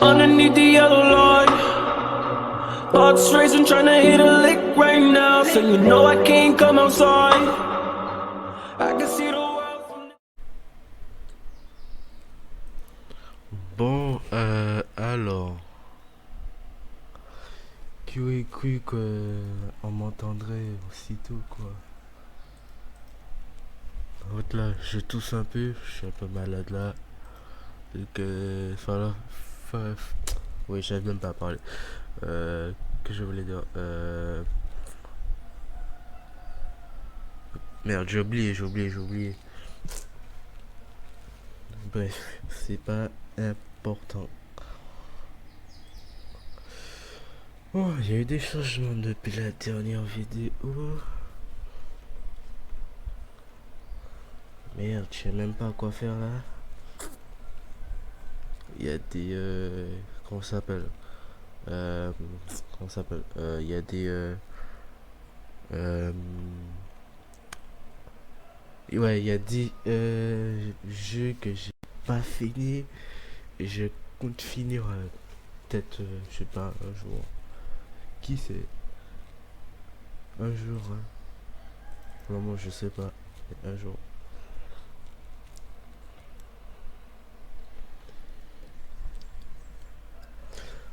Underneath the yellow light, thoughts racing, trying to hit a lick right now. So you know I can't come outside. I can see the world from... Bon, alors, qui aurait cru qu'on m'entendrait aussitôt, quoi. En fait, là, je tousse un peu, je suis un peu malade là. Donc, voilà, fa- oui, je savais même pas parler. Que je voulais dire, merde, j'ai oublié. Bref, c'est pas important. Oh, il y a eu des changements depuis la dernière vidéo. Merde, je sais même pas quoi faire là. Il y a des. Comment ça s'appelle Comment ça s'appelle Il y a des. Euh, ouais, il y a des jeux que j'ai pas fini. Et je compte finir peut-être, je sais pas, un jour. Qui sait? Un jour, hein. Vraiment, je sais pas. Un jour.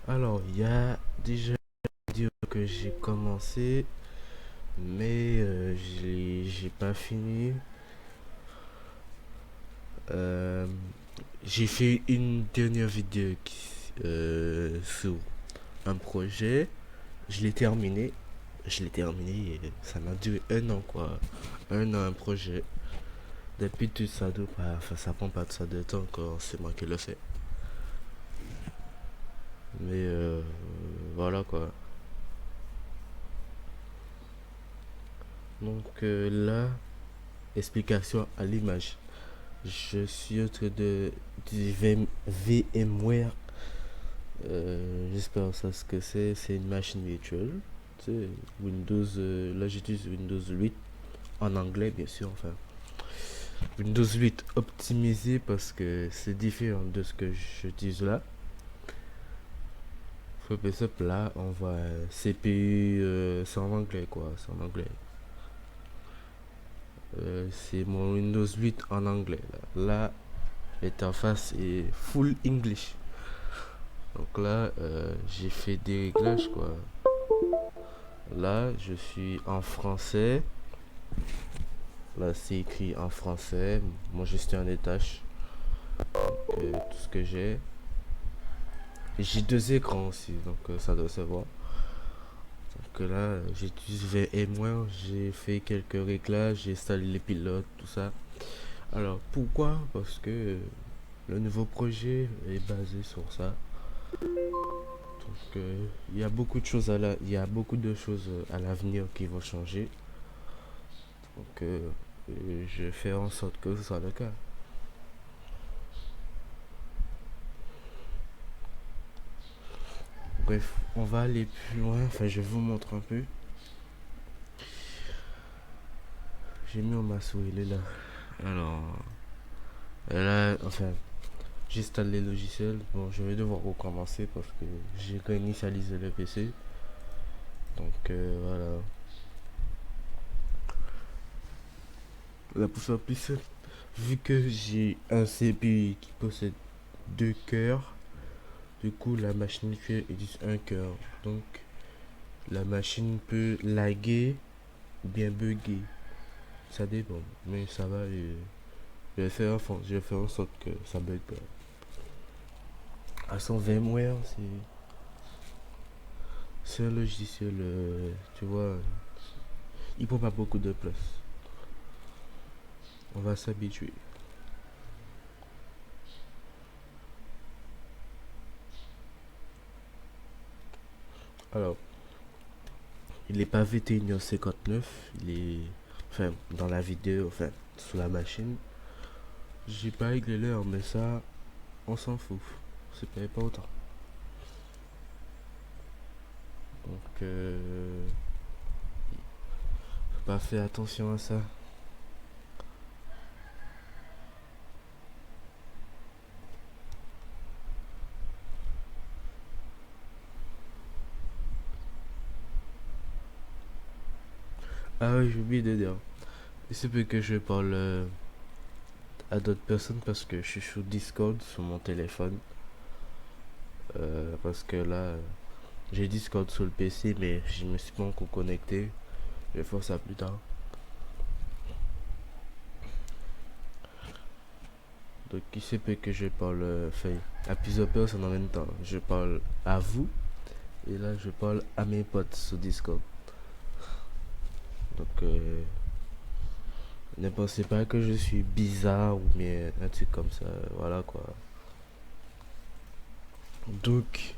Alors, il y a déjà une vidéo que j'ai commencé, mais j'ai pas fini. Euh, j'ai fait une dernière vidéo sur un projet. Je l'ai terminé. Je l'ai terminé et ça m'a duré un an, quoi. Un an, un projet. Depuis tout ça, enfin, ça prend pas de ça de temps quand c'est moi qui le fais. Mais voilà, quoi. Donc là, explication à l'image. Je suis en train de du VMware. J'espère ça ce que c'est. C'est une machine virtuelle. Tu sais, Windows. Là, j'utilise Windows 8 en anglais, bien sûr. Enfin, Windows 8 optimisé parce que c'est différent de ce que j'utilise là. Faut que ça là, on voit CPU, c'est en anglais quoi. C'est en anglais. C'est mon Windows 8 en anglais. Là, l'interface est full English. Donc là, j'ai fait des réglages quoi. Là, je suis en français. Là, c'est écrit en français. Moi, je suis en étage. Tout ce que j'ai. J'ai deux écrans aussi, donc ça doit se voir. Donc là, j'utilise VMware. J'ai fait quelques réglages. J'ai installé les pilotes, tout ça. Alors, pourquoi? Parce que le nouveau projet est basé sur ça. Donc, il y a beaucoup de choses à l'avenir qui vont changer. Donc, je fais en sorte que ce soit le cas. Bref, on va aller plus loin. Enfin, je vous montre un peu. J'ai mis ma souris, elle est là. Alors, là, enfin, j'installe les logiciels. Bon, je vais devoir recommencer parce que j'ai réinitialisé le PC. Donc, voilà. Là, pour faire plus simple, vu que j'ai un CPU qui possède deux cœurs, du coup la machine virtuelle utilise un cœur. Donc la machine peut laguer ou bien bugger. Ça dépend. Mais ça va. Je vais faire en sorte que ça bug pas. À son VMware, c'est un logiciel, tu vois, il prend pas beaucoup de place. On va s'habituer. Alors, il est pas 21h59, il est. Enfin, dans la vidéo, enfin, sur la machine. J'ai pas réglé l'heure, mais ça, on s'en fout. C'est pas autant. Donc, faut pas faire attention à ça. Ah oui, j'ai oublié de dire. Il se peut que je parle à d'autres personnes parce que je suis sur Discord sur mon téléphone. Parce que là, j'ai Discord sur le PC, mais je me suis pas encore connecté. Je vais faire ça plus tard. Donc, il se peut que je parle enfin, à plusieurs personnes en même temps. Je parle à vous et là, je parle à mes potes sur Discord. Donc, ne pensez pas que je suis bizarre ou bien un truc comme ça. Voilà quoi. Donc,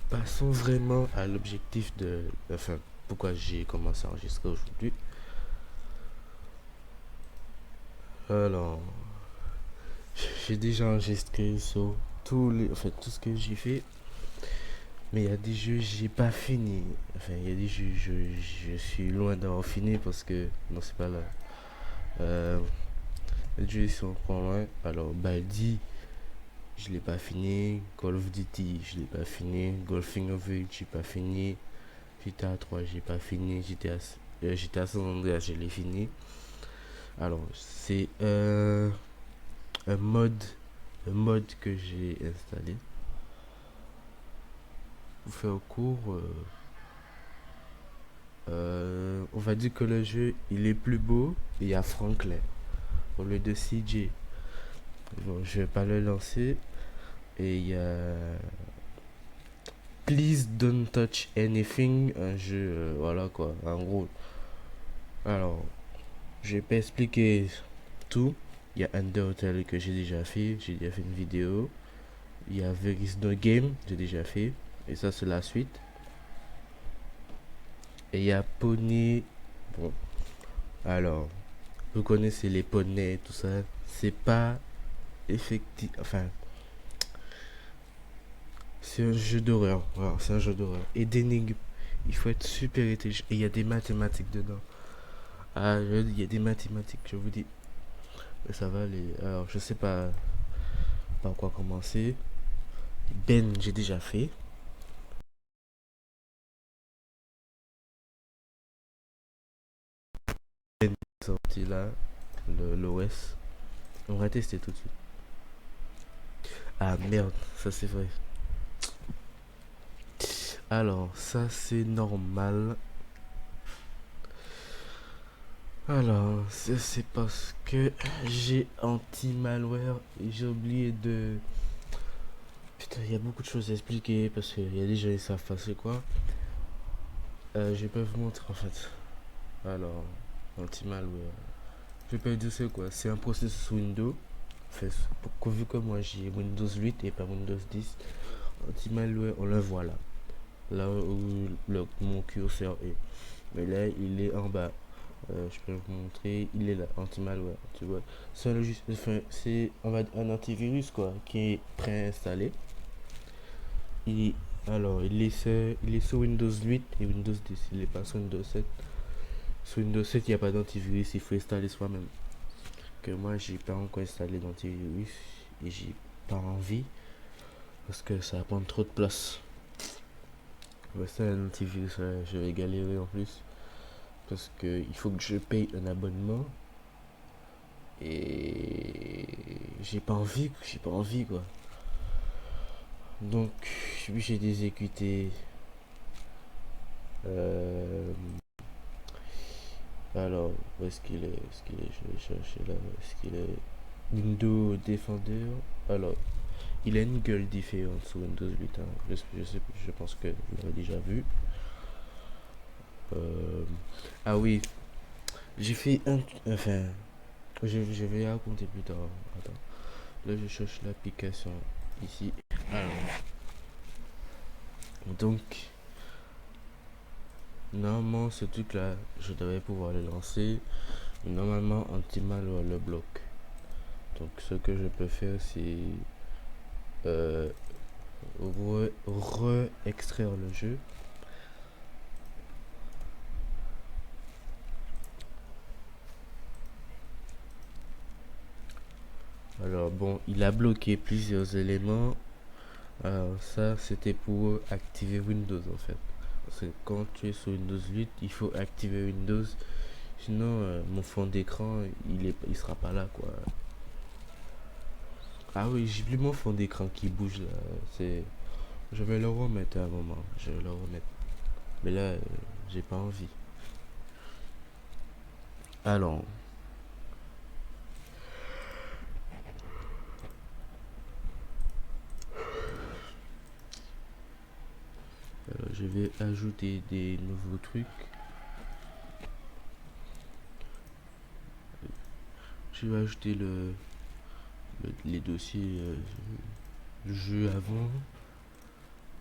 passons vraiment à l'objectif de. Enfin, pourquoi j'ai commencé à enregistrer aujourd'hui. Alors, j'ai déjà enregistré sur enfin, tout ce que j'ai fait. Mais il y a des jeux j'ai pas fini. Enfin, il y a des jeux je suis loin d'avoir fini parce que. Non, c'est pas là. Les jeux sont encore loin. Alors, Baldi, je l'ai pas fini. Call of Duty, je l'ai pas fini. Golfing of It, j'ai pas fini. GTA 3, j'ai pas fini. GTA San Andreas, je l'ai fini. Alors, c'est un mode, un mode que j'ai installé pour faire court. On va dire que le jeu il est plus beau. Il y a Franklin au lieu de CJ. Bon, je vais pas le lancer. Et il y a Please Don't Touch Anything, un jeu, voilà quoi, en gros. Alors, je vais pas expliquer tout. Il y a Undertale que j'ai déjà fait une vidéo. Il y a There is no game, j'ai déjà fait. Et ça, c'est la suite. Et il y a Pony. Bon, alors, vous connaissez les poneys, tout ça. C'est pas effectif. Enfin, c'est un jeu d'horreur. Voilà, c'est un jeu d'horreur. Et d'énigmes. Il faut être super intelligent. Et il y a des mathématiques dedans. Ah, il y a des mathématiques, je vous dis. Mais ça va aller. Alors, je sais pas par quoi commencer. Ben, j'ai déjà fait. Ben est sorti là, l'OS. On va tester tout de suite. Ah merde, ça c'est vrai. Alors, ça c'est normal. Alors, c'est parce que j'ai anti-malware et j'ai oublié de. Putain, il y a beaucoup de choses à expliquer parce qu'il y a des gens qui savent pas c'est quoi. Je vais pas vous montrer en fait. Alors, anti-malware. Je vais pas dire c'est quoi. C'est un processus Windows. Enfin, vu que moi j'ai Windows 8 et pas Windows 10, anti-malware, on le voit là. Là où mon curseur est. Mais là, il est en bas. Je peux vous montrer. Il est là, anti-malware. Tu vois. C'est un enfin, c'est on va dire un antivirus quoi, qui est préinstallé. Il, alors, il est sur Windows 8 et Windows 10. Il est pas sur Windows 7. Sur Windows 7, il n'y a pas d'antivirus. Il faut installer soi-même. Que moi, j'ai pas encore installé d'antivirus et j'ai pas envie parce que ça va prendre trop de place. Ouais, ça, un antivirus, je vais galérer en plus parce que il faut que je paye un abonnement et j'ai pas envie quoi. Donc, j'ai d'exécuter. Euh, alors, où est-ce qu'il est? Est-ce qu'il est? Je vais chercher là. Est-ce qu'il est? Windows Defender. Alors, il a une gueule différente sur Windows 8. Hein. Je pense que vous l'avez déjà vu. Ah oui, j'ai fait un. Enfin, je vais raconter plus tard. Attends. Là, je cherche l'application ici. Alors, donc, normalement, ce truc-là, je devrais pouvoir le lancer. Normalement, anti-malware le bloque. Donc, ce que je peux faire, c'est euh, re-extraire le jeu. Alors bon, il a bloqué plusieurs éléments. Alors ça, c'était pour activer Windows en fait. Parce que quand tu es sur Windows 8, il faut activer Windows. Sinon, mon fond d'écran, il sera pas là, quoi. Ah oui, j'ai plus mon fond d'écran qui bouge là. C'est, je vais le remettre à un moment. Je vais le remettre. Mais là, j'ai pas envie. Alors, je vais ajouter des nouveaux trucs. Je vais ajouter les dossiers du jeu avant.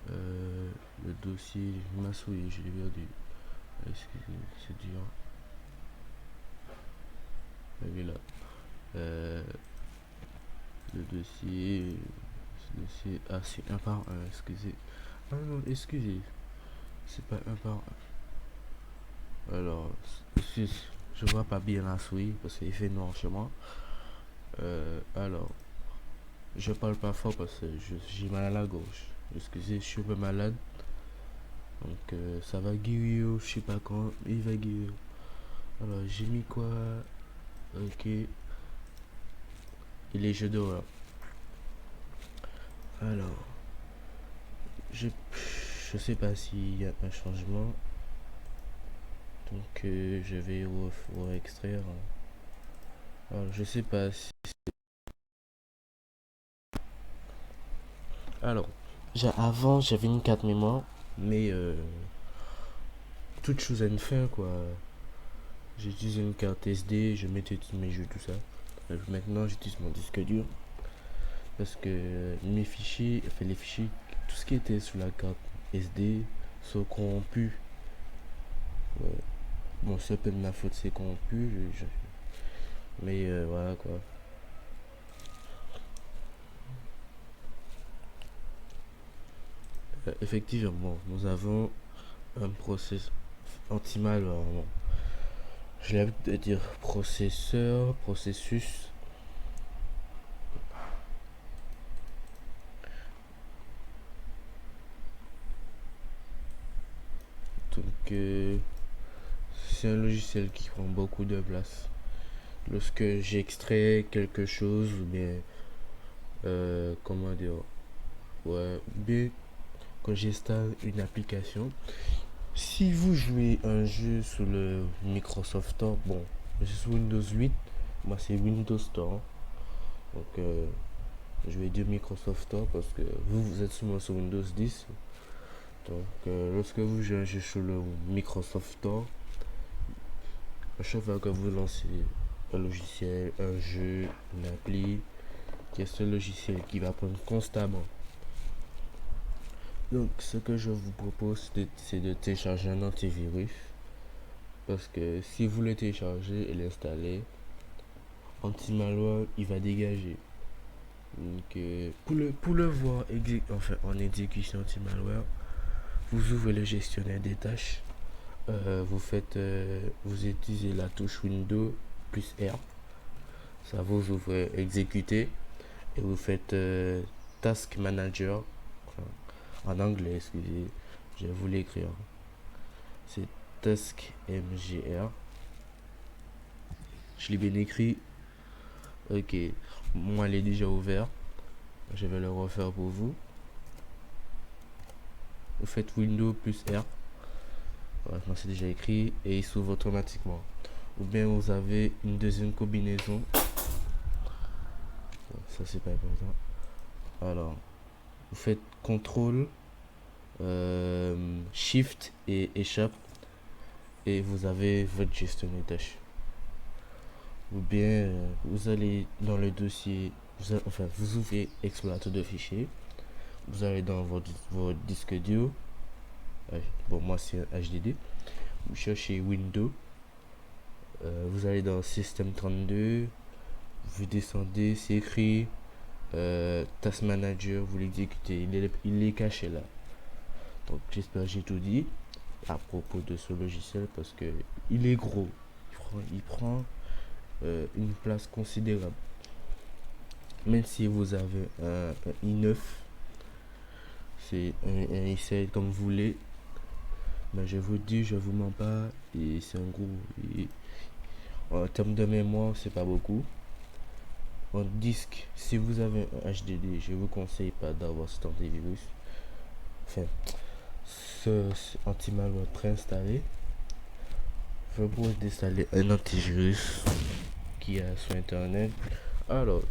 Le dossier Massoui, je l'ai perdu. Excusez, c'est dur. Il est là. Euh, le dossier. Ah, c'est un par un, excusez. Ah non, excusez. C'est pas un par un. Alors, je vois pas bien la souris parce qu'il fait noir chez moi. Alors, je parle pas fort parce que j'ai mal à la gorge. Excusez, je suis un peu malade. Donc, ça va guérir, je sais pas quand, mais il va guérir. Alors, j'ai mis quoi? Ok. Et les jeux d'horreur. Alors, je, je sais pas s'il y a un changement. Donc, je vais extraire. Alors, je sais pas si. Alors, avant, j'avais une carte mémoire, mais toute chose a une fin, quoi. J'utilise une carte SD, je mettais tous mes jeux, tout ça. Maintenant, j'utilise mon disque dur parce que mes fichiers, enfin les fichiers, tout ce qui était sur la carte SD sont corrompus. Ouais. Bon, c'est un peu de ma faute, c'est corrompu, mais voilà quoi. Effectivement, nous avons un process anti-malware. Je l'ai l'habitude de dire processeur, processus. Donc, c'est un logiciel qui prend beaucoup de place. Lorsque j'extrais quelque chose, ou bien, comment dire, ouais, bien, quand j'installe une application, si vous jouez un jeu sur le Microsoft Store, bon, je suis sur Windows 8, moi c'est Windows Store. Donc, je vais dire Microsoft Store parce que vous êtes souvent sur Windows 10. Donc, lorsque vous jouez un jeu sur le Microsoft Store, à chaque fois que vous lancez un logiciel, un jeu, une appli, il y a ce logiciel qui va prendre constamment. Donc, ce que je vous propose, c'est de télécharger un antivirus. Parce que si vous le téléchargez et l'installez, anti-malware, il va dégager. Donc, pour le voir enfin, en exécution anti-malware, vous ouvrez le gestionnaire des tâches. Vous utilisez la touche Windows plus R. Ça vous ouvre exécuter et vous faites Task Manager. Enfin, en anglais, excusez, je vais vous l'écrire. C'est Task MGR. Je l'ai bien écrit. Ok, moi il est déjà ouvert. Je vais le refaire pour vous. Vous faites Windows plus R. Maintenant c'est déjà écrit et il s'ouvre automatiquement. Ou bien vous avez une deuxième combinaison. Ça c'est pas important. Alors, vous faites CTRL, Shift et échappe et vous avez votre gestionnaire tâche. Ou bien vous allez dans le dossier, vous ouvrez explorateur de fichiers, vous allez dans votre disque dur. Bon, moi c'est un HDD. Vous cherchez Windows, vous allez dans Système 32, vous descendez, c'est écrit Task Manager, vous l'exécutez, il est caché là. Donc j'espère que j'ai tout dit à propos de ce logiciel parce que il est gros, il prend une place considérable. Même si vous avez un i9, c'est un i7 comme vous voulez, Mais je vous dis, je vous mens pas, et c'est un gros. En termes de mémoire, c'est pas beaucoup. En disque, si vous avez un HDD, je vous conseille pas d'avoir cet antivirus. Enfin, ce anti-malware préinstallé. Je vous propose d'installer un antivirus qui a sur internet. Alors,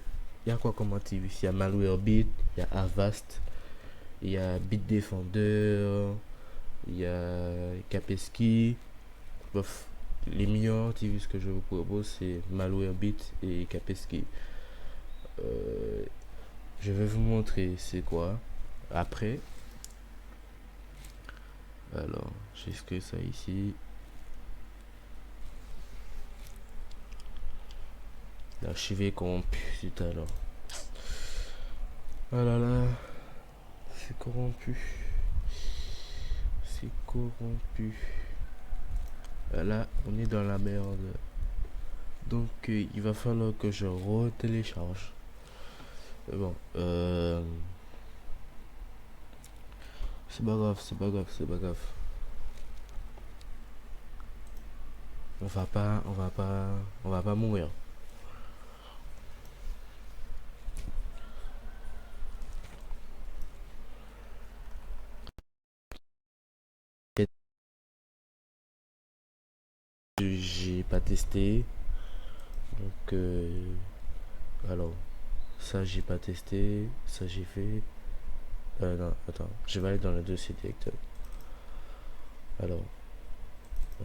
il y a quoi comme antivirus? Il y a Malwarebit, il y a Avast, il y a Bitdefender, il y a Kaspersky. Bref, les meilleurs antivirus que je vous propose, c'est Malwarebit et Kaspersky. Euh, je vais vous montrer c'est quoi après. Alors, j'ai écrit ça ici. L'archive corrompu tout à l'heure. Ah là là, c'est corrompu. C'est corrompu. Là, on est dans la merde. Donc, il va falloir que je retélécharge. Bon, c'est pas grave, c'est pas grave, c'est pas grave. On va pas mourir. J'ai pas testé. Donc, alors, ça j'ai pas testé. Ça j'ai fait. Non, attends, je vais aller dans le dossier directeur. Alors,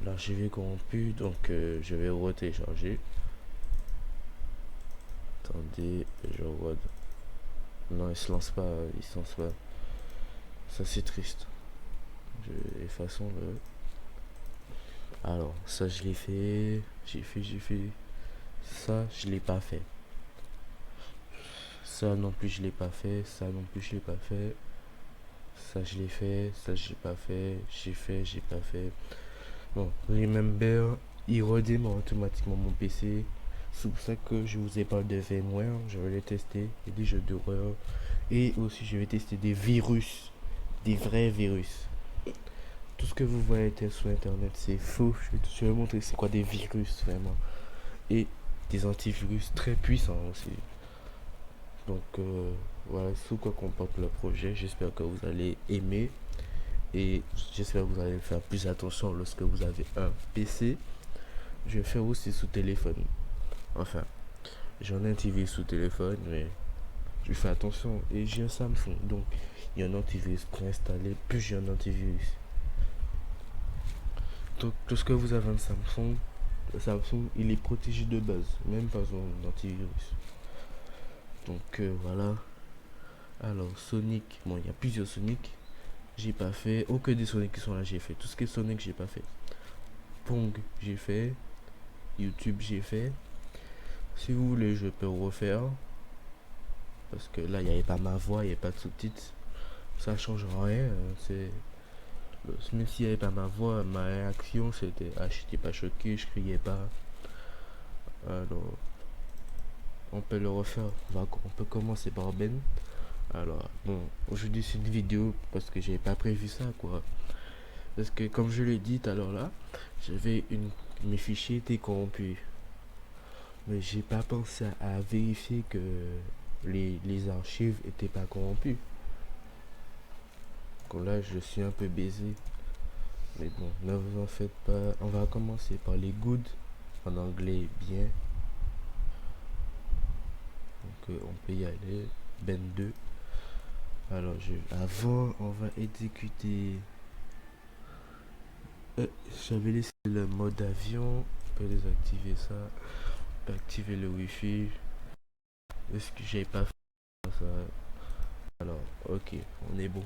l'archive est corrompu, donc je vais retélécharger. Attendez, je regarde. Non, il se lance pas, il se lance pas. Ça c'est triste. Effaçons le. Alors, ça je l'ai fait. J'ai fait. Ça, je l'ai pas fait. Ça non plus, je l'ai pas fait. Ça non plus, je l'ai pas fait. Ça, je l'ai fait. Ça, j'ai pas fait. J'ai pas fait. Bon, Remember, il redémarre automatiquement mon PC. C'est pour ça que je vous ai parlé de VMware. Je vais les tester. Et des jeux d'horreur. Et aussi, je vais tester des virus. Des vrais virus. Tout ce que vous voyez sur internet, c'est faux. Je vais vous montrer c'est quoi des virus vraiment. Et des antivirus très puissants aussi. Donc voilà sous quoi comporte le projet. J'espère que vous allez aimer. Et j'espère que vous allez faire plus attention lorsque vous avez un PC. Je vais faire aussi sous téléphone. Enfin, j'en ai un TV sous téléphone, mais je fais attention. Et j'ai un Samsung. Donc, il y a un antivirus préinstallé, plus j'ai un antivirus. Donc, lorsque vous avez un Samsung, le Samsung, il est protégé de base, même pas son antivirus. Donc, voilà. Alors, Sonic, bon, il y a plusieurs Sonic. J'ai pas fait. Aucun des Sonic qui sont là, j'ai fait. Tout ce qui est Sonic, j'ai pas fait. Pong, j'ai fait. YouTube, j'ai fait. Si vous voulez, je peux refaire. Parce que là, il n'y avait pas ma voix, il n'y avait pas de sous-titres. Ça change rien. C'est. Même s'il n'y avait pas ma voix, ma réaction c'était ah, je n'étais pas choqué, je criais pas. Alors, on peut le refaire. On peut commencer par Ben. Alors, bon, aujourd'hui c'est une vidéo parce que j'avais pas prévu ça quoi. Parce que comme je l'ai dit tout à l'heure là, j'avais une. Mes fichiers étaient corrompus. Mais j'ai pas pensé à vérifier que les archives étaient pas corrompues. Donc là je suis un peu baisé. Mais bon, ne vous en faites pas. On va commencer par les good. En anglais bien. Donc on peut y aller. Ben 2. Alors avant on va exécuter. J'avais laissé le mode avion. On peut désactiver ça. On peut activer le wifi. Est-ce que j'ai pas fait ça? Alors ok, on est bon.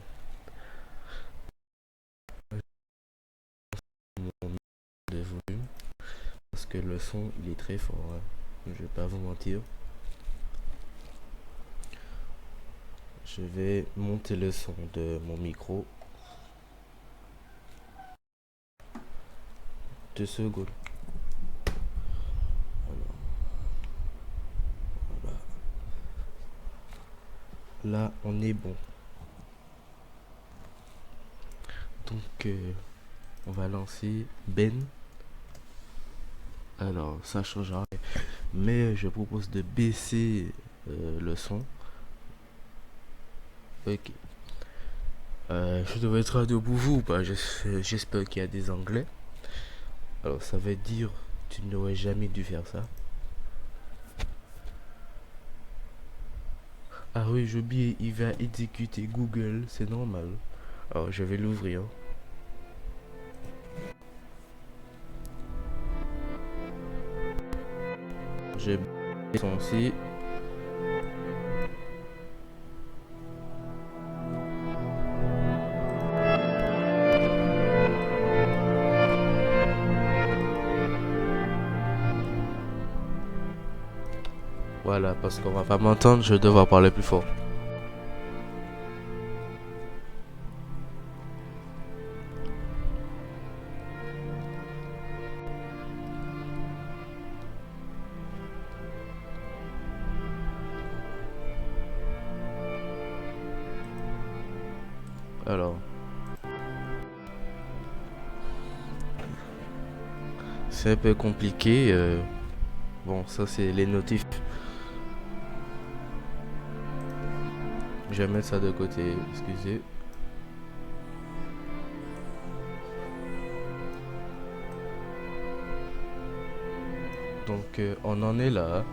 Mon de volume. Parce que le son il est très fort. Hein. Je vais pas vous mentir. Je vais monter le son de mon micro. 2 secondes. Voilà. Là, on est bon. Donc, On va lancer Ben. Alors, ça changera. Mais je propose de baisser le son. Ok. Je devrais traduire pour vous ou pas? J'espère qu'il y a des anglais. Alors, ça veut dire tu n'aurais jamais dû faire ça. Ah oui, j'ai oublié, il va exécuter Google, c'est normal. Alors, je vais l'ouvrir. J'ai censé. Voilà, parce qu'on va pas m'entendre, je vais devoir parler plus fort. Alors, c'est un peu compliqué. Bon, ça c'est les notifs. Je vais mettre ça de côté, excusez. Donc, on en est là.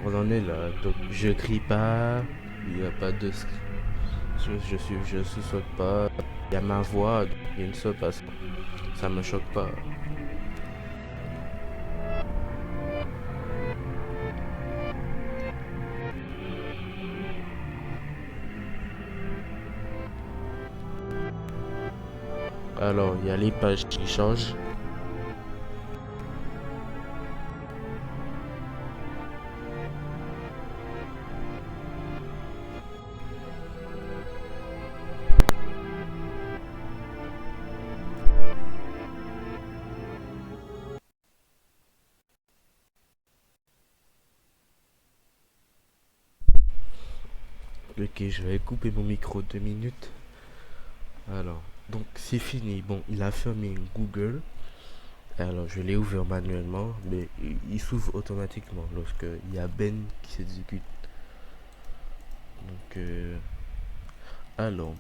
On en est là. Donc, je crie pas. Il n'y a pas de. Je saute pas. Il y a ma voix. Il y a une seule passe. Ça me choque pas. Alors, il y a les pages qui changent. Ok, je vais couper mon micro 2 minutes. Alors, donc c'est fini. Bon, il a fermé Google. Alors, je l'ai ouvert manuellement, mais il s'ouvre automatiquement lorsque il y a Ben qui s'exécute. Donc, alors,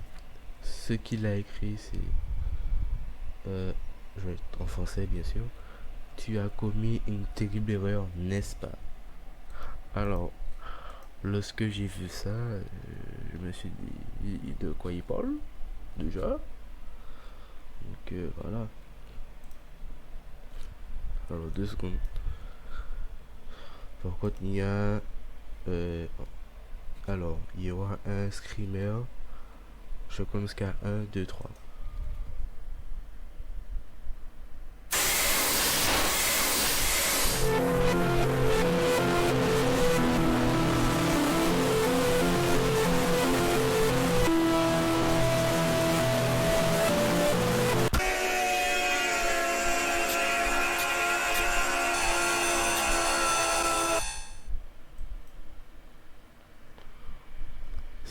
ce qu'il a écrit, c'est, je vais être en français bien sûr. Tu as commis une terrible erreur, n'est-ce pas? Alors, lorsque j'ai vu ça, je me suis dit, de quoi il parle déjà? Donc voilà. Alors 2 secondes. Par contre, il y a, alors il y aura un screamer. Je compte jusqu'à 1, 2, 3.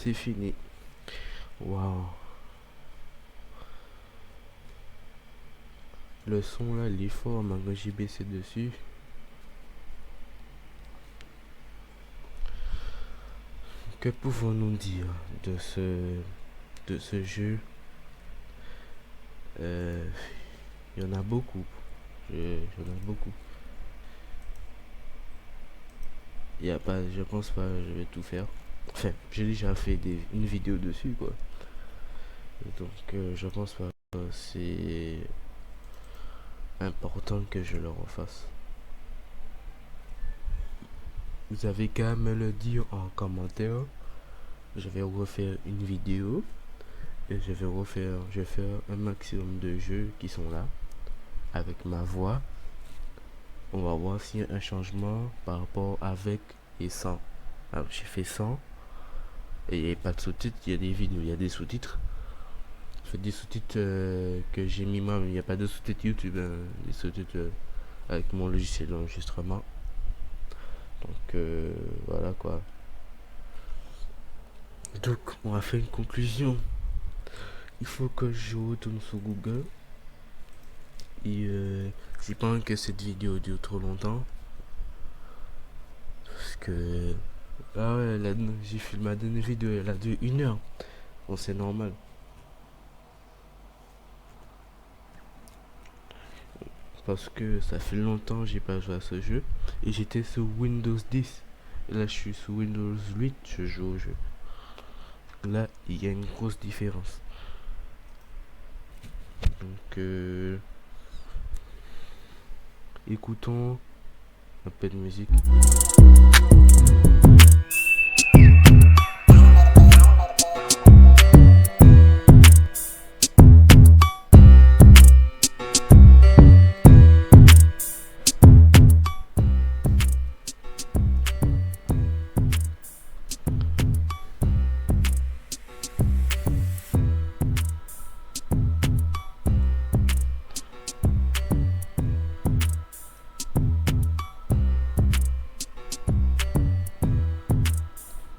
C'est fini. Waouh. Le son là, il est fort, maintenant j'ai baissé dessus. Que pouvons-nous dire de ce jeu? Il y en a beaucoup. Il y en a beaucoup. Il y a pas, je pense pas, je vais tout faire. Enfin, j'ai déjà fait une vidéo dessus, quoi. Donc, je pense pas que c'est important que je le refasse. Vous avez qu'à me le dire en commentaire. Je vais refaire une vidéo. Et je vais faire un maximum de jeux qui sont là. Avec ma voix. On va voir s'il y a un changement par rapport avec et sans. Alors, j'ai fait sans. Et il n'y a pas de sous-titres, il y a des vidéos, il y a des sous-titres. Je fais des sous-titres que j'ai mis moi, mais il n'y a pas de sous-titres YouTube, hein, des sous-titres avec mon logiciel d'enregistrement. Donc voilà quoi. Donc on va faire une conclusion. Il faut que je retourne sur Google. Et j'ai pas envie que cette vidéo dure trop longtemps. Parce que... Ah ouais, j'ai filmé ma dernière vidéo, elle a duré 1 heure. Bon, c'est normal. Parce que ça fait longtemps que j'ai pas joué à ce jeu. Et j'étais sur Windows 10. Et là, je suis sur Windows 8, je joue au jeu. Là, il y a une grosse différence. Donc, écoutons un peu de musique.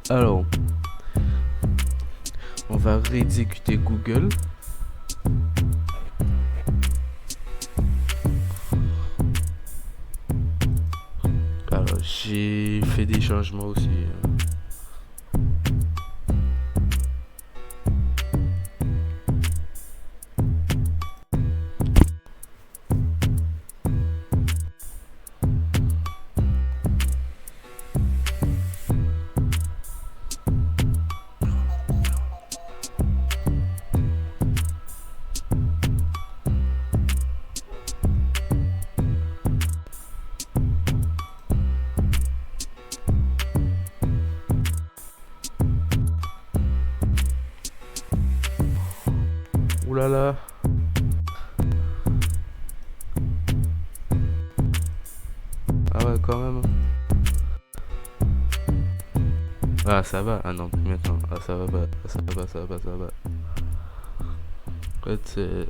Alors, on va réexécuter Google. Alors, j'ai fait des changements aussi. Ouh là là. Ah ouais, quand même. Ah, ça va. Ah non, plus maintenant. Ah, ça va pas. Ah, ça va pas, ça va pas, ça va pas. En fait, c'est...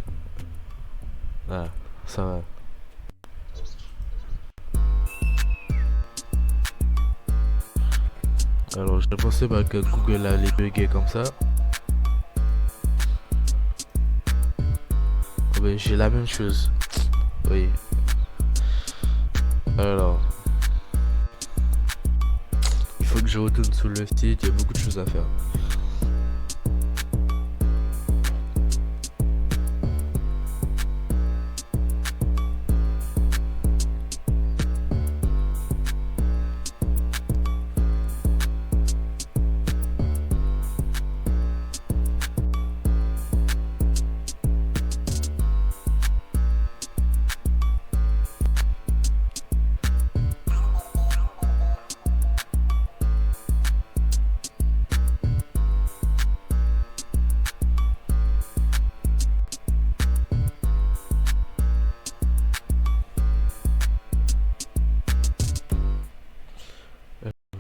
Ah, ça va. Alors, je ne pensais pas que Google allait bugger comme ça. Oui, j'ai la même chose. Oui. Alors, il faut que je retourne sur le site, il y a beaucoup de choses à faire.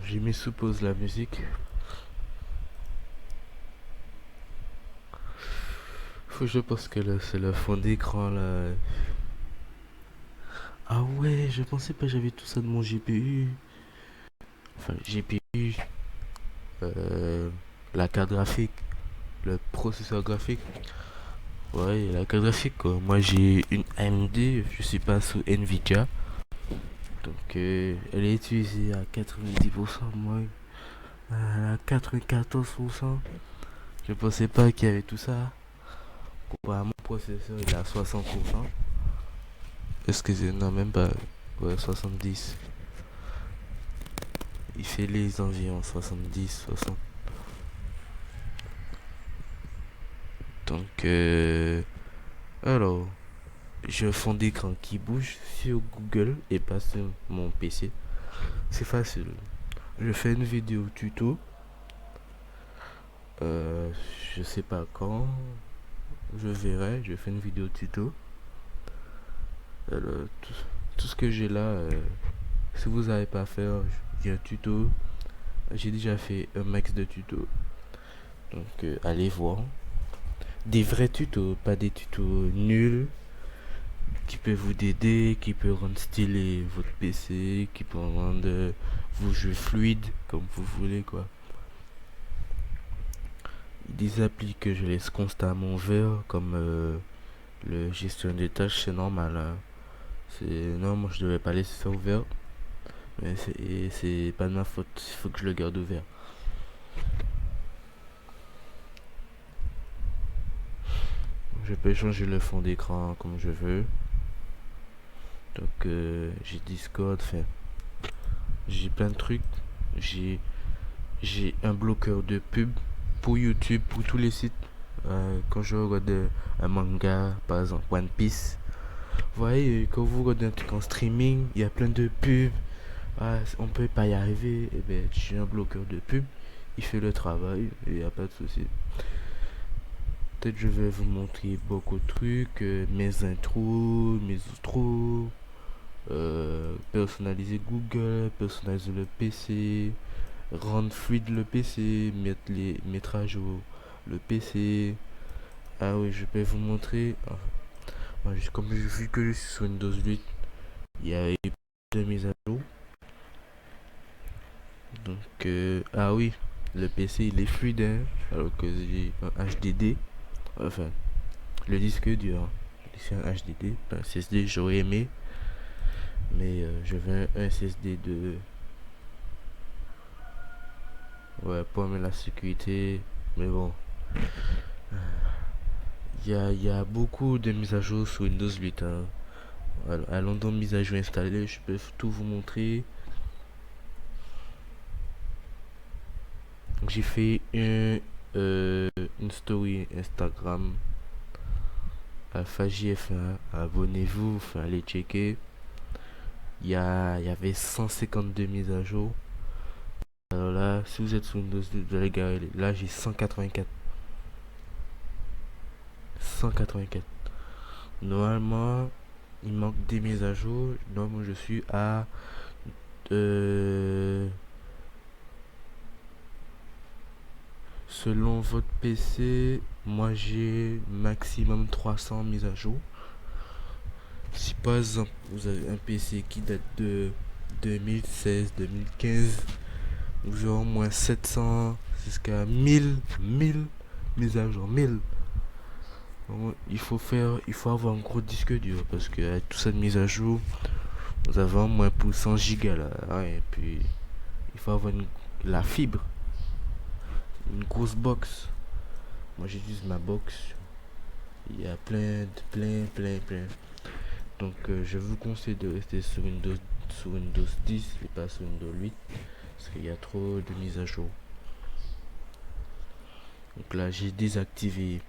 J'ai mis sous pause la musique. Faut que je pense que là, c'est le fond d'écran là. Ah ouais, je pensais pas que j'avais tout ça de mon GPU. Enfin, GPU, la carte graphique, le processeur graphique. Ouais, la carte graphique quoi. Moi j'ai une AMD, je suis pas sous Nvidia. Donc elle est utilisée à 90%, moi à 94%. Je pensais pas qu'il y avait tout ça. Comparé à mon processeur, il est à 60%. Excusez, non même pas. Ouais, 70. Il fait les environs 70, 60. Donc alors, j'ai un fond d'écran qui bouge sur Google et pas sur mon PC. C'est facile. Je fais une vidéo tuto. Je sais pas quand. Je verrai. Je fais une vidéo tuto. Tout ce que j'ai là, si vous n'avez pas à faire, j'ai un tuto. J'ai déjà fait un max de tutos. Donc allez voir. Des vrais tutos, pas des tutos nuls. qui peut vous aider, qui peut rendre stylé votre PC, qui peut rendre vos jeux fluides comme vous voulez quoi. Des applis que je laisse constamment ouverts comme le gestion des tâches, c'est normal, hein. Non, moi je devais pas laisser ça ouvert, mais c'est pas de ma faute, il faut que je le garde ouvert. Je peux changer le fond d'écran comme je veux. Donc j'ai Discord, enfin j'ai plein de trucs. J'ai j'ai un bloqueur de pub pour YouTube, pour tous les sites. Quand je regarde un manga, par exemple One Piece, vous voyez, quand vous regardez un truc en streaming, il y a plein de pubs. Ah, on peut pas y arriver. Et ben, j'ai un bloqueur de pub. Il fait le travail et il n'y a pas de souci. Peut-être je vais vous montrer beaucoup de trucs, mes intros, mes outros, personnaliser Google, personnaliser le PC, rendre fluide le PC, mettre à jour le PC. Ah oui, je vais vous montrer. Moi, comme vu que je suis sur Windows 8, il y a eu de mise à jour. Donc, ah oui, le PC il est fluide, hein, alors que j'ai un HDD. Enfin, le disque dur, c'est un HDD, pas un SSD, j'aurais aimé. Mais je veux un SSD de. Ouais, pour mettre la sécurité. Mais bon. Il y a beaucoup de mises à jour sur Windows 8, hein. Allons dans mise à jour installée, je peux tout vous montrer. J'ai fait une story Instagram. FAJF1, abonnez-vous, allez checker. Il y avait 152 mises à jour. Alors là, si vous êtes sur Windows 10, vous allez garer. Là, j'ai 184. 184. Normalement, il manque des mises à jour. Normalement, je suis à. Selon votre PC, moi j'ai maximum 300 mises à jour. Si par exemple vous avez un PC qui date de 2016-2015, vous aurez au moins 700 jusqu'à 1000 mises à jour. 1000. Il faut avoir un gros disque dur parce que avec tout ça de mise à jour, vous avez au moins pour 100 gigas là. Ouais, et puis il faut avoir la fibre, une grosse box. Moi j'utilise ma box. Il y a plein. Donc je vous conseille de rester sur Windows 10 et pas sur Windows 8 parce qu'il y a trop de mises à jour. Donc là j'ai désactivé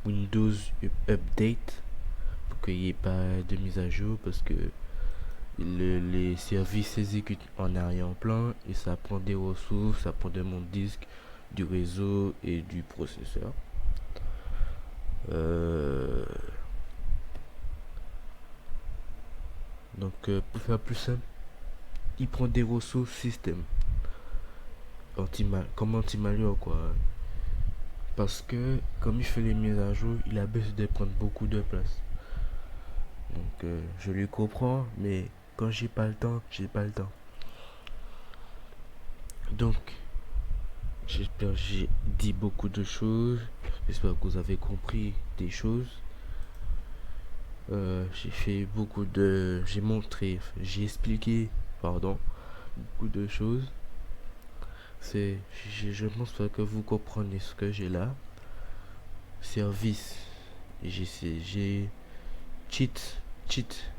Windows Update pour qu'il n'y ait pas de mise à jour parce que les services s'exécutent en arrière-plan et ça prend des ressources, ça prend de mon disque, du réseau et du processeur. Donc pour faire plus simple, il prend des ressources système comme anti-malware quoi. Parce que comme il fait les mises à jour, il a besoin de prendre beaucoup de place. Donc je lui comprends, mais quand j'ai pas le temps, j'ai pas le temps. Donc j'espère que j'ai dit beaucoup de choses. J'espère que vous avez compris des choses. J'ai fait beaucoup de. J'ai expliqué, pardon, beaucoup de choses. Je pense pas que vous comprenez ce que j'ai là. Service. J'ai cheat.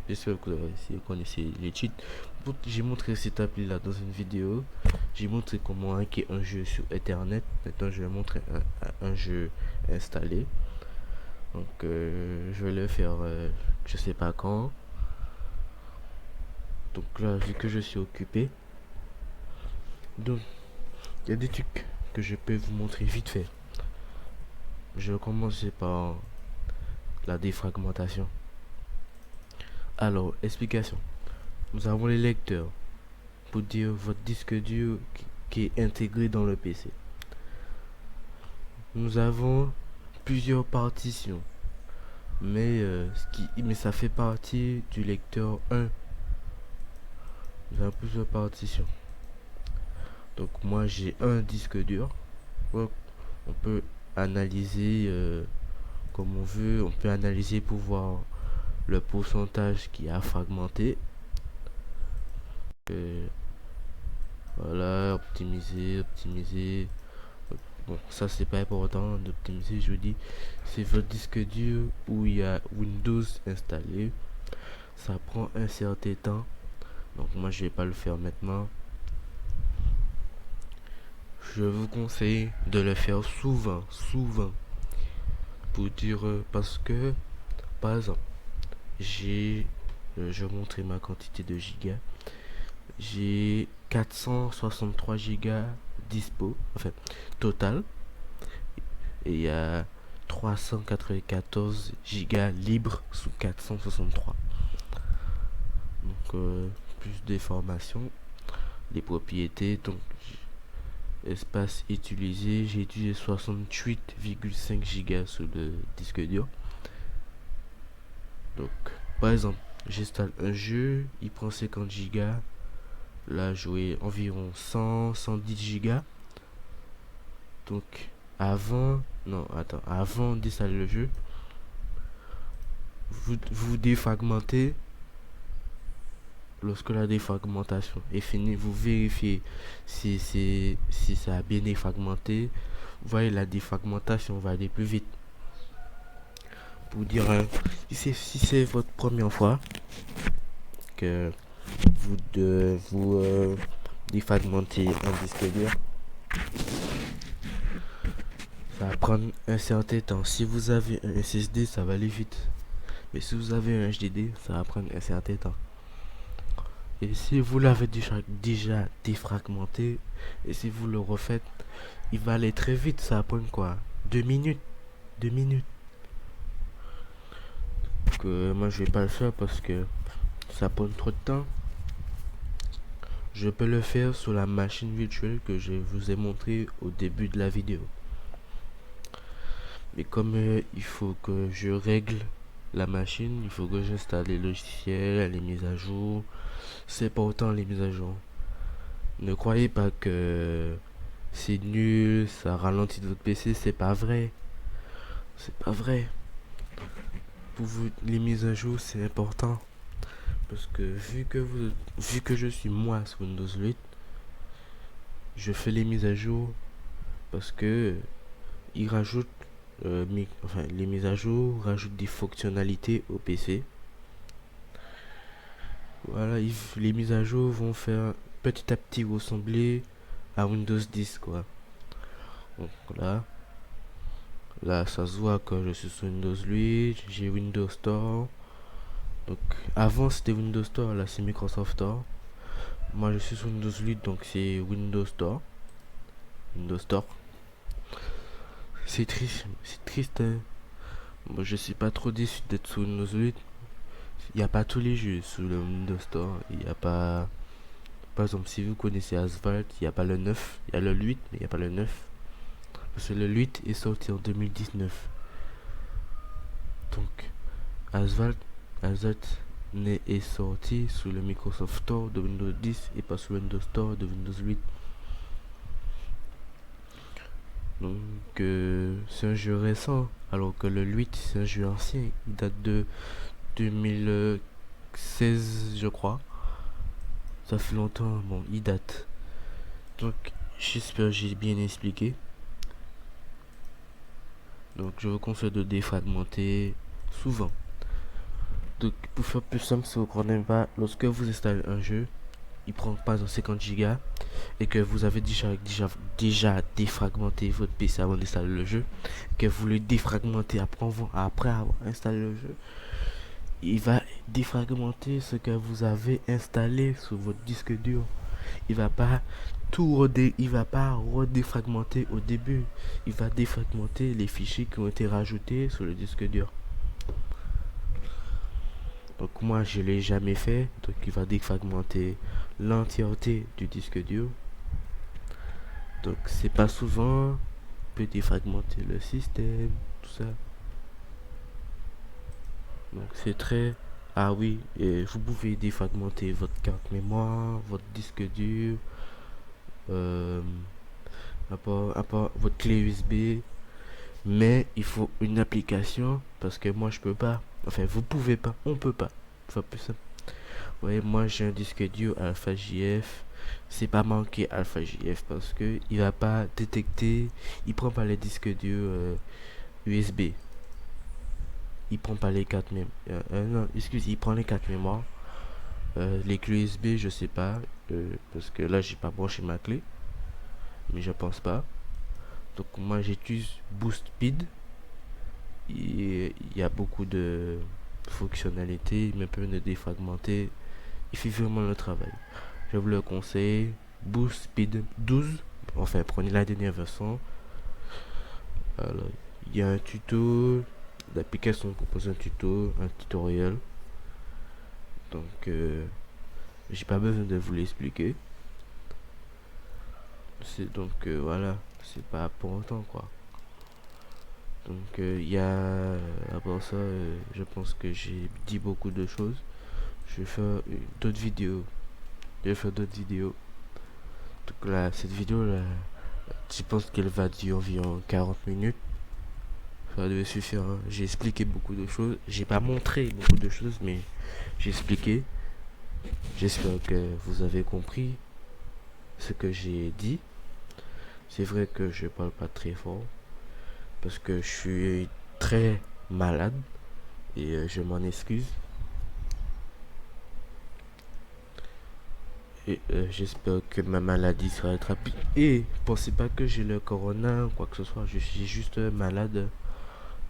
J'espère que vous connaissez les cheats. J'ai montré cette appli là dans une vidéo. J'ai montré comment hacker un jeu sur internet. Maintenant je vais montrer un jeu installé. Donc je vais le faire je sais pas quand. Donc là vu que je suis occupé. Donc il y a des trucs que je peux vous montrer vite fait. Je vais commencer par la défragmentation. Alors, explication. Nous avons les lecteurs pour dire votre disque dur qui est intégré dans le PC. Nous avons plusieurs partitions. mais ça fait partie du lecteur 1. Vous avez plusieurs partitions. Donc moi j'ai un disque dur. Ouais, on peut analyser comme on veut. On peut analyser pour voir le pourcentage qui a fragmenté. Voilà, optimiser. Bon, ça c'est pas important d'optimiser, je vous dis. C'est votre disque dur où il y a Windows installé. Ça prend un certain temps. Donc moi je vais pas le faire maintenant. Je vous conseille de le faire souvent. Pour dire parce que par exemple, je vais montrer ma quantité de gigas. J'ai 463 gigas dispo, enfin total. Et il y a 394 gigas libres sous 463. Donc plus d'informations, les propriétés. Donc espace utilisé, j'ai utilisé 68,5 gigas sur le disque dur. Donc par exemple, j'installe un jeu, il prend 50 gigas. Là, jouer environ 110 gigas. Donc avant d'installer le jeu, vous défragmentez. Lorsque la défragmentation est finie, vous vérifiez si ça a bien défragmenté. Vous voyez, la défragmentation va aller plus vite. Pour dire, si c'est votre première fois que vous défragmentez un disque dur, ça va prendre un certain temps. Si vous avez un SSD, ça va aller vite. Mais si vous avez un HDD, ça va prendre un certain temps. Et si vous l'avez déjà défragmenté, et si vous le refaites, il va aller très vite. Ça va prendre quoi? 2 minutes. 2 minutes. Donc, moi, je vais pas le faire parce que ça prend trop de temps. Je peux le faire sur la machine virtuelle que je vous ai montré au début de la vidéo. Mais comme il faut que je règle la machine, il faut que j'installe les logiciels, les mises à jour. C'est pas autant les mises à jour. Ne croyez pas que c'est nul, ça ralentit votre PC, c'est pas vrai. C'est pas vrai. Pour vous, les mises à jour, c'est important. Parce que vu que je suis moi sur Windows 8, je fais les mises à jour parce que il rajoute les mises à jour rajoutent des fonctionnalités au PC. Voilà, les mises à jour vont faire petit à petit ressembler à Windows 10 quoi. Donc là ça se voit que je suis sur Windows 8, j'ai Windows Store. Donc avant c'était Windows Store, là c'est Microsoft Store. Moi je suis sur Windows 8 donc c'est Windows Store. Windows Store. C'est triste hein. Moi je suis pas trop déçu d'être sur Windows 8. Il n'y a pas tous les jeux sur le Windows Store. Il n'y a pas. Par exemple, si vous connaissez Asphalt, il n'y a pas le 9. Il y a le 8, mais il n'y a pas le 9. Parce que le 8 est sorti en 2019. Donc, Asphalt est sorti sur le Microsoft Store de Windows 10 et pas sur Windows Store de Windows 8. Donc, c'est un jeu récent. Alors que le 8, c'est un jeu ancien. Il date de 2016, je crois. Ça fait longtemps, bon, il date. Donc, j'espère que j'ai bien expliqué. Donc, je vous conseille de défragmenter souvent. Donc, pour faire plus simple, si vous ne comprenez pas, lorsque vous installez un jeu, il prend pas 50 Go et que vous avez déjà défragmenté votre PC avant d'installer le jeu, que vous le défragmentez après avoir installé le jeu, il va défragmenter ce que vous avez installé sur votre disque dur. Il va pas redéfragmenter au début. Il va défragmenter les fichiers qui ont été rajoutés sur le disque dur. Donc moi je l'ai jamais fait. Donc il va défragmenter l'entièreté du disque dur. Donc c'est pas souvent. Il peut défragmenter le système, tout ça. Donc c'est très... Ah oui, et vous pouvez défragmenter votre carte mémoire, votre disque dur, euh, votre clé USB, mais il faut une application parce que moi je peux pas. Enfin, vous pouvez pas, on peut pas. Enfin, plus simple. Ouais, moi j'ai un disque dur Alpha JF. C'est pas manqué Alpha JF parce que il va pas détecter, il prend pas les disques durs USB. Il prend pas les cartes mémoire. Non, excuse, il prend les cartes mémoire. Les clés USB, je sais pas. Parce que là, j'ai pas branché ma clé. Mais je pense pas. Donc, moi, j'utilise Boost Speed. Il y a beaucoup de fonctionnalités. Il me permet de défragmenter. Il fait vraiment le travail. Je vous le conseille. Boost Speed 12. Enfin, prenez la dernière version. Alors, il y a un tuto. L'application propose un tuto, un tutoriel. Donc, j'ai pas besoin de vous l'expliquer. C'est donc voilà, c'est pas pour autant quoi. Donc il y a à part ça, je pense que j'ai dit beaucoup de choses. Je vais faire d'autres vidéos. Je vais faire d'autres vidéos. Donc là, cette vidéo là, je pense qu'elle va durer environ 40 minutes. Ça devait suffire. Hein. J'ai expliqué beaucoup de choses. J'ai pas montré beaucoup de choses, mais j'ai expliqué. J'espère que vous avez compris ce que j'ai dit. C'est vrai que je parle pas très fort parce que je suis très malade et je m'en excuse. Et j'espère que ma maladie sera rapide. Et pensez pas que j'ai le corona ou quoi que ce soit. Je suis juste malade.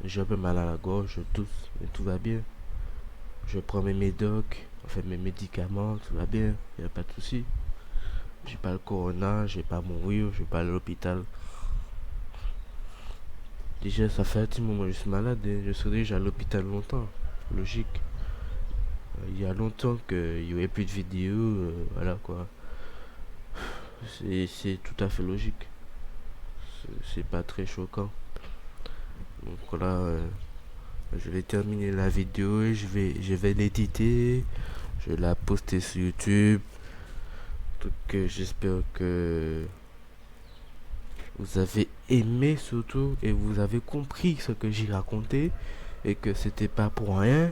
J'ai un peu mal à la gorge, je tousse, mais tout va bien. Je prends mes médocs, enfin mes médicaments, tout va bien. Il n'y a pas de souci. J'ai pas le corona, j'ai pas mourir, je vais pas à l'hôpital. Déjà, ça fait un petit moment que je suis malade et je serai déjà à l'hôpital longtemps. Logique. Il y a longtemps qu'il y aurait plus de vidéos, voilà quoi. C'est tout à fait logique. C'est pas très choquant. Donc voilà, je vais terminer la vidéo et je vais l'éditer. Je vais la poster sur YouTube. Donc j'espère que vous avez aimé surtout et vous avez compris ce que j'ai raconté et que c'était pas pour rien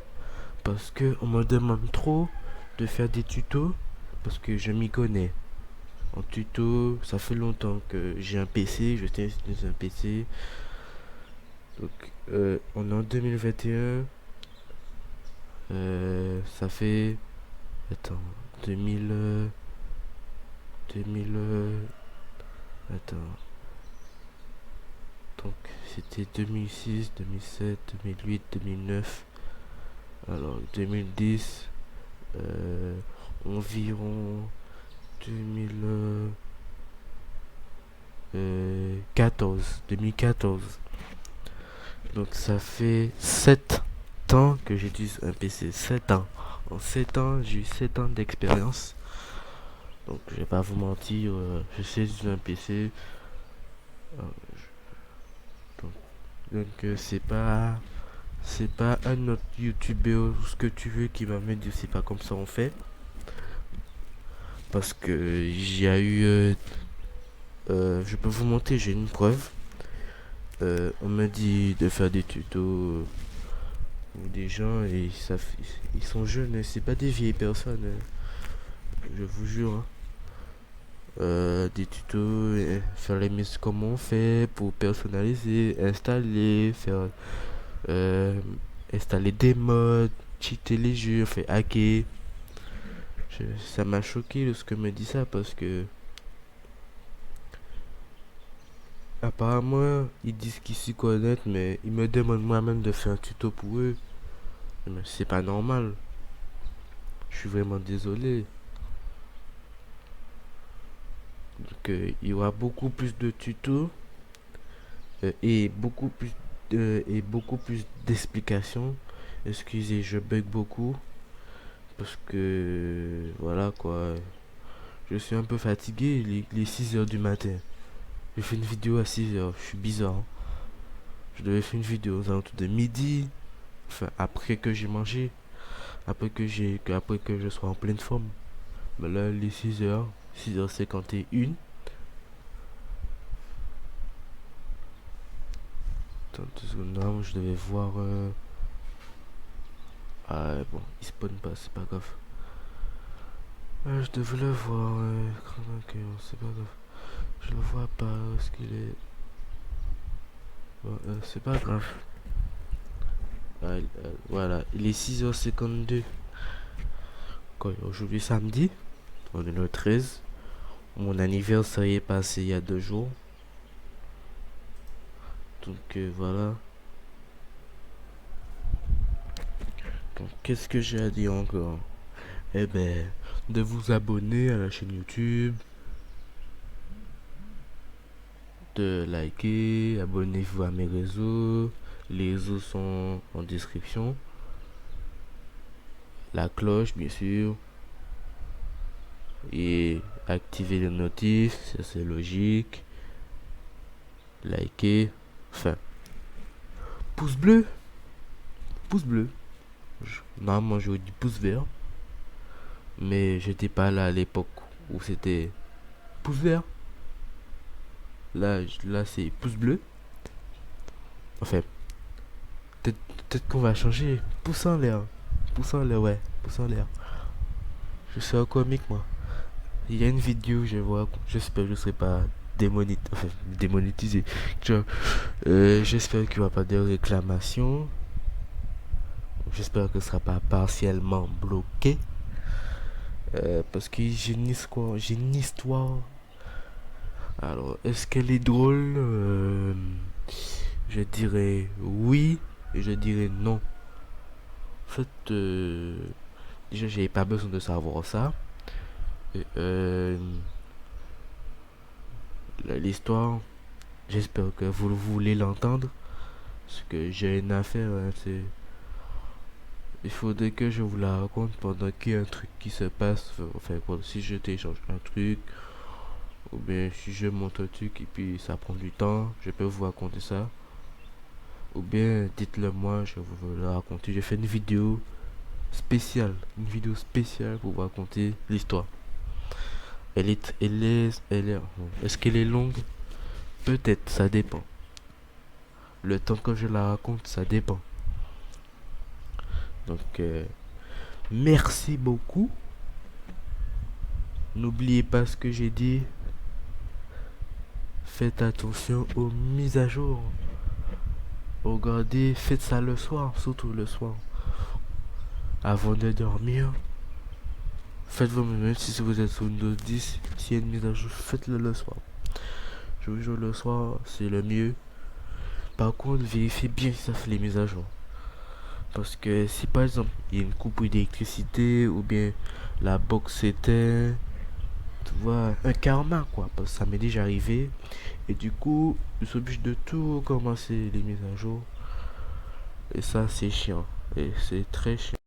parce que on me demande trop de faire des tutos parce que je m'y connais. En tuto, ça fait longtemps que j'ai un PC, je tiens sur un PC. Donc on est en 2021. Ça fait attends 2000 attends. Donc c'était 2006, 2007, 2008, 2009. Alors 2010, environ 2014. Donc ça fait 7 ans que j'utilise un PC. 7 ans. En 7 ans, j'ai eu 7 ans d'expérience. Donc je vais pas vous mentir, je sais utiliser un PC. Euh, donc c'est pas un autre youtubeur ou ce que tu veux qui va me dire c'est pas comme ça on fait. Parce que j'ai eu je peux vous montrer, j'ai une preuve. On m'a dit de faire des tutos ou des gens et ils sont jeunes, hein, c'est pas des vieilles personnes, hein, je vous jure. Hein. Des tutos, faire les mises comment on fait pour personnaliser, installer, faire euh, installer des modes, cheater les jeux, faire hacker. Ça m'a choqué lorsque me dit ça parce que apparemment ils disent qu'ils s'y connaissent mais ils me demandent moi-même de faire un tuto pour eux. Mais c'est pas normal. Je suis vraiment désolé. Donc il y aura beaucoup plus de tutos et beaucoup plus d'explications. Excusez, je bug beaucoup parce que voilà quoi. Je suis un peu fatigué, les 6 heures du matin. J'ai fait une vidéo à 6 heures, je suis bizarre. Hein. Je devais faire une vidéo aux alentours de midi. Enfin, après que j'ai mangé, après que je sois en pleine forme. Mais là, les 6h51. Attends 2 secondes, là, je devais voir. Ah bon, il spawn pas, c'est pas grave. Je devais le voir. Ok, c'est pas grave. Je le vois pas, où est-ce qu'il est? Bon, c'est pas grave. Voilà, il est 6h52. Aujourd'hui samedi, on est le 13. Mon anniversaire est passé il y a 2 jours. Donc voilà. Donc, qu'est-ce que j'ai à dire encore? Eh ben, de vous abonner à la chaîne YouTube, de liker, abonnez-vous à mes réseaux. Les réseaux sont en description. La cloche, bien sûr. Et activer les notifs, ça c'est logique. Liker. Enfin, pouce bleu. Pouce bleu. Normalement, j'aurais dit pouce vert. Mais j'étais pas là à l'époque où c'était pouce vert. Là c'est pouce bleu. Enfin, peut-être qu'on va changer. Pouce en l'air. Pouce en l'air, ouais. Pouce en l'air. Je suis un comique, moi. Il y a une vidéo, je vois. J'espère que je ne serai pas démonétisé. J'espère qu'il n'y aura pas de réclamation. J'espère que ce ne sera pas partiellement bloqué. Parce que j'ai une histoire. Alors, est-ce qu'elle est drôle? Je dirais oui et je dirais non. En fait, déjà, j'avais pas besoin de savoir ça. Et, l'histoire, j'espère que vous voulez l'entendre. Parce que j'ai une affaire, hein, il faudrait que je vous la raconte pendant qu'il y a un truc qui se passe. Enfin, si je télécharge un truc, ou bien si je monte un truc et puis ça prend du temps, je peux vous raconter ça. Ou bien dites-le moi, je vous le raconter. J'ai fait une vidéo spéciale pour vous raconter l'histoire. Est-ce qu'elle est longue? Peut-être, ça dépend. Le temps que je la raconte, ça dépend. Donc, merci beaucoup. N'oubliez pas ce que j'ai dit. Faites attention aux mises à jour. Regardez, faites ça le soir, surtout le soir. Avant de dormir. Faites-vous même si vous êtes sur Windows 10. S'il y a une mise à jour, faites-le le soir. Je vous jure, le soir, c'est le mieux. Par contre, vérifiez bien si ça fait les mises à jour. Parce que si par exemple, il y a une coupure d'électricité ou bien la box s'éteint, tu vois, un karma quoi. Parce que ça m'est déjà arrivé. Et du coup, je suis obligé de tout recommencer les mises à jour. Et ça, c'est chiant. Et c'est très chiant.